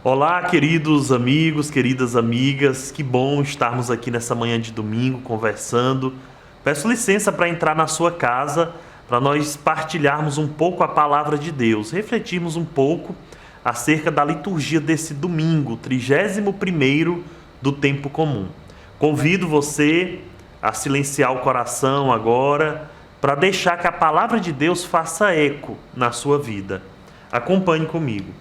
Olá, queridos amigos, queridas amigas, que bom estarmos aqui nessa manhã de domingo conversando. Peço licença para entrar na sua casa, para nós partilharmos um pouco a palavra de Deus, refletirmos um pouco acerca da liturgia desse domingo, 31º do tempo comum. Convido você a silenciar o coração agora, para deixar que a palavra de Deus faça eco na sua vida. Acompanhe comigo.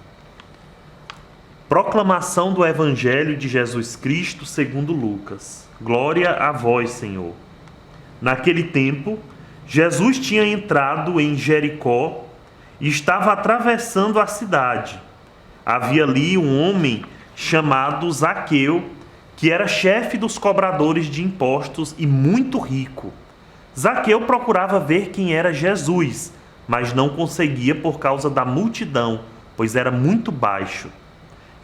Proclamação do Evangelho de Jesus Cristo segundo Lucas. Glória a vós, Senhor. Naquele tempo, Jesus tinha entrado em Jericó e estava atravessando a cidade. Havia ali um homem chamado Zaqueu, que era chefe dos cobradores de impostos e muito rico. Zaqueu procurava ver quem era Jesus, mas não conseguia por causa da multidão, pois era muito baixo.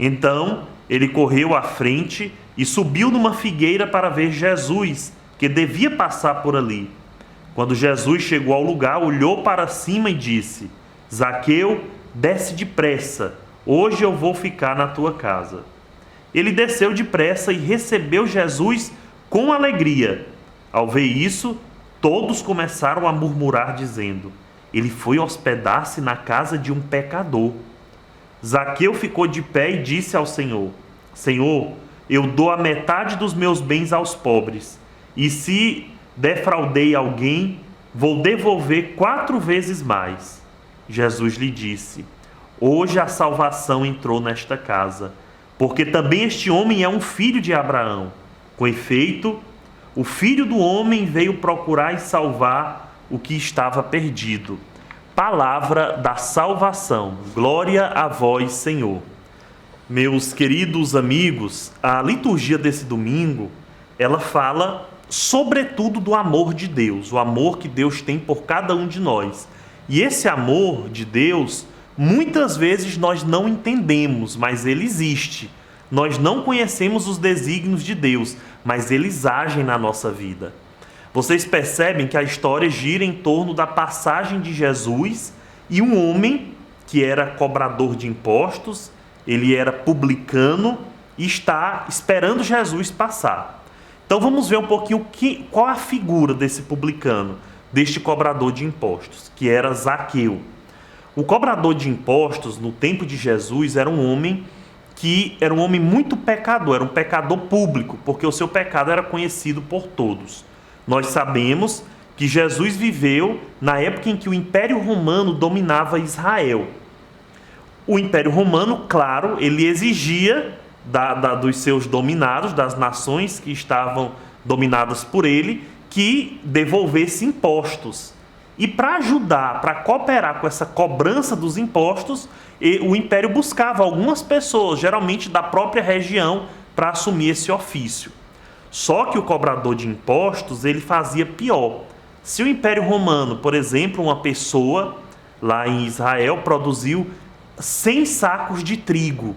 Então ele correu à frente e subiu numa figueira para ver Jesus, que devia passar por ali. Quando Jesus chegou ao lugar, olhou para cima e disse: Zaqueu, desce depressa, hoje eu vou ficar na tua casa. Ele desceu depressa e recebeu Jesus com alegria. Ao ver isso, todos começaram a murmurar, dizendo: ele foi hospedar-se na casa de um pecador. Zaqueu ficou de pé e disse ao Senhor: Senhor, eu dou a metade dos meus bens aos pobres, e se defraudei alguém, vou devolver 4 vezes mais. Jesus lhe disse: hoje a salvação entrou nesta casa, porque também este homem é um filho de Abraão. Com efeito, o Filho do Homem veio procurar e salvar o que estava perdido. Palavra da salvação. Glória a vós, Senhor. Meus queridos amigos, a liturgia desse domingo, ela fala sobretudo do amor de Deus, o amor que Deus tem por cada um de nós. E esse amor de Deus, muitas vezes nós não entendemos, mas ele existe. Nós não conhecemos os desígnios de Deus, mas eles agem na nossa vida. Vocês percebem que a história gira em torno da passagem de Jesus e um homem que era cobrador de impostos, ele era publicano e está esperando Jesus passar. Então vamos ver um pouquinho qual a figura desse publicano, deste cobrador de impostos, que era Zaqueu. O cobrador de impostos, no tempo de Jesus, era um homem muito pecador, era um pecador público, porque o seu pecado era conhecido por todos. Nós sabemos que Jesus viveu na época em que o Império Romano dominava Israel. O Império Romano, claro, ele exigia dos seus dominados, das nações que estavam dominadas por ele, que devolvesse impostos. E para ajudar, para cooperar com essa cobrança dos impostos, o Império buscava algumas pessoas, geralmente da própria região, para assumir esse ofício. Só que o cobrador de impostos, ele fazia pior. Se o Império Romano, por exemplo, uma pessoa lá em Israel produziu 100 sacos de trigo.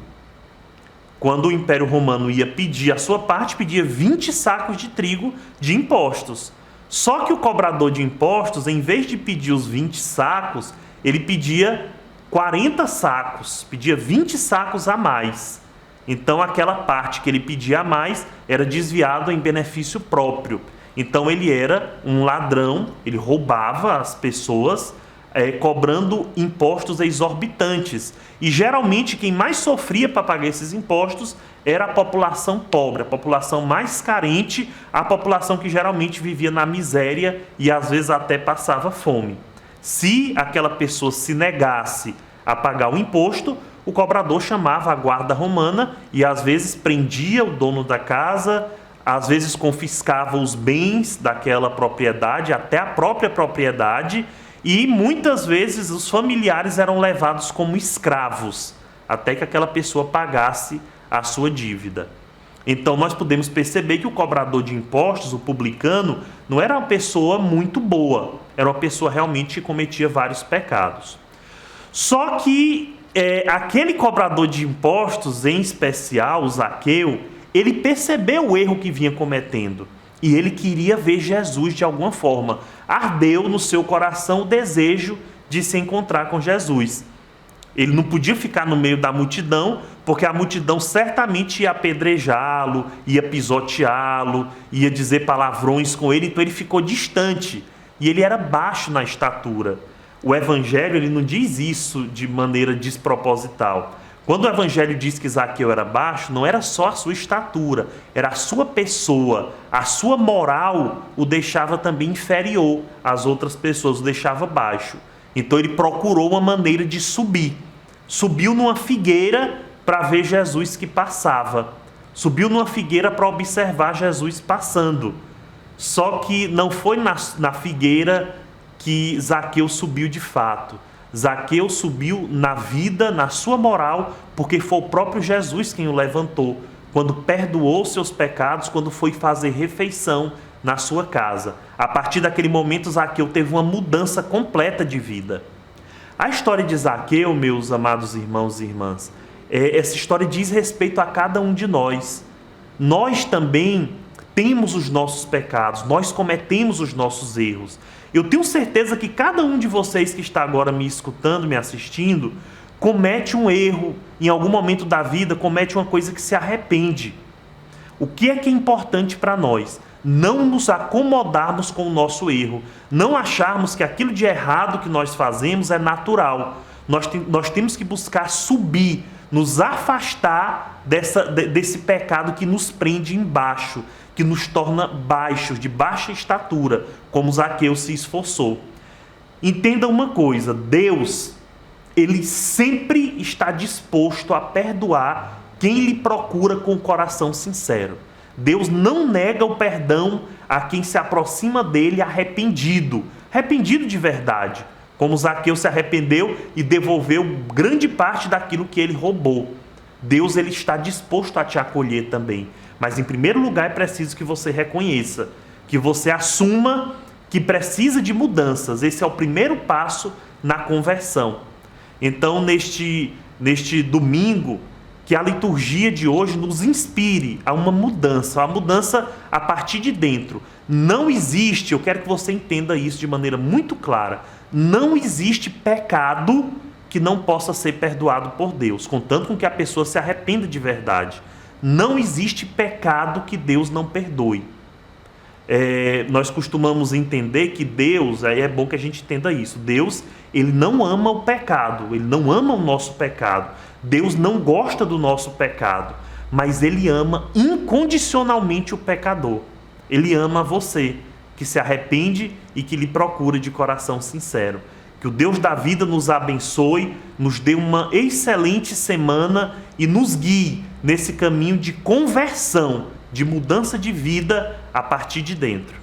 Quando o Império Romano ia pedir a sua parte, pedia 20 sacos de trigo de impostos. Só que o cobrador de impostos, em vez de pedir os 20 sacos, ele pedia 40 sacos, pedia 20 sacos a mais. Então aquela parte que ele pedia a mais era desviado em benefício próprio. Então ele era um ladrão, ele roubava as pessoas, cobrando impostos exorbitantes. E geralmente quem mais sofria para pagar esses impostos era a população pobre, a população mais carente, a população que geralmente vivia na miséria e às vezes até passava fome. Se aquela pessoa se negasse a pagar o imposto, o cobrador chamava a guarda romana e às vezes prendia o dono da casa, às vezes confiscava os bens daquela propriedade, até a própria propriedade, e muitas vezes os familiares eram levados como escravos, até que aquela pessoa pagasse a sua dívida. Então nós podemos perceber que o cobrador de impostos, o publicano, não era uma pessoa muito boa, era uma pessoa realmente que cometia vários pecados. Só que aquele cobrador de impostos, em especial o Zaqueu, ele percebeu o erro que vinha cometendo e ele queria ver Jesus de alguma forma. Ardeu no seu coração o desejo de se encontrar com Jesus. Ele não podia ficar no meio da multidão, porque a multidão certamente ia apedrejá-lo, ia pisoteá-lo, ia dizer palavrões com ele, então ele ficou distante e ele era baixo na estatura. O Evangelho ele não diz isso de maneira desproposital. Quando o Evangelho diz que Zaqueu era baixo, não era só a sua estatura, era a sua pessoa, a sua moral o deixava também inferior às outras pessoas, o deixava baixo. Então ele procurou uma maneira de subir. Subiu numa figueira para ver Jesus que passava. Subiu numa figueira para observar Jesus passando. Só que não foi na figueira que Zaqueu subiu de fato. Zaqueu subiu na vida, na sua moral, porque foi o próprio Jesus quem o levantou, quando perdoou seus pecados, quando foi fazer refeição na sua casa. A partir daquele momento, Zaqueu teve uma mudança completa de vida. A história de Zaqueu, meus amados irmãos e irmãs, essa história diz respeito a cada um de nós. Nós também temos os nossos pecados, nós cometemos os nossos erros. Eu tenho certeza que cada um de vocês que está agora me escutando, me assistindo, comete um erro, em algum momento da vida, comete uma coisa que se arrepende. O que é importante para nós? Não nos acomodarmos com o nosso erro, não acharmos que aquilo de errado que nós fazemos é natural. Nós temos que buscar subir, nos afastar desse pecado que nos prende embaixo, que nos torna baixos, de baixa estatura, como Zaqueu se esforçou. Entenda uma coisa, Deus, Ele sempre está disposto a perdoar quem lhe procura com o coração sincero. Deus não nega o perdão a quem se aproxima dele arrependido de verdade, como Zaqueu se arrependeu e devolveu grande parte daquilo que ele roubou. Deus ele está disposto a te acolher também. Mas em primeiro lugar é preciso que você reconheça, que você assuma que precisa de mudanças. Esse é o primeiro passo na conversão. Então, neste domingo, que a liturgia de hoje nos inspire a uma mudança a partir de dentro. Não existe, eu quero que você entenda isso de maneira muito clara, não existe pecado que não possa ser perdoado por Deus, contanto com que a pessoa se arrependa de verdade. Não existe pecado que Deus não perdoe. Nós costumamos entender que Deus, aí é bom que a gente entenda isso, Deus, Ele não ama o pecado, Ele não ama o nosso pecado, Deus não gosta do nosso pecado, mas Ele ama incondicionalmente o pecador. Ele ama você, que se arrepende e que lhe procura de coração sincero. Que o Deus da vida nos abençoe, nos dê uma excelente semana e nos guie nesse caminho de conversão, de mudança de vida a partir de dentro.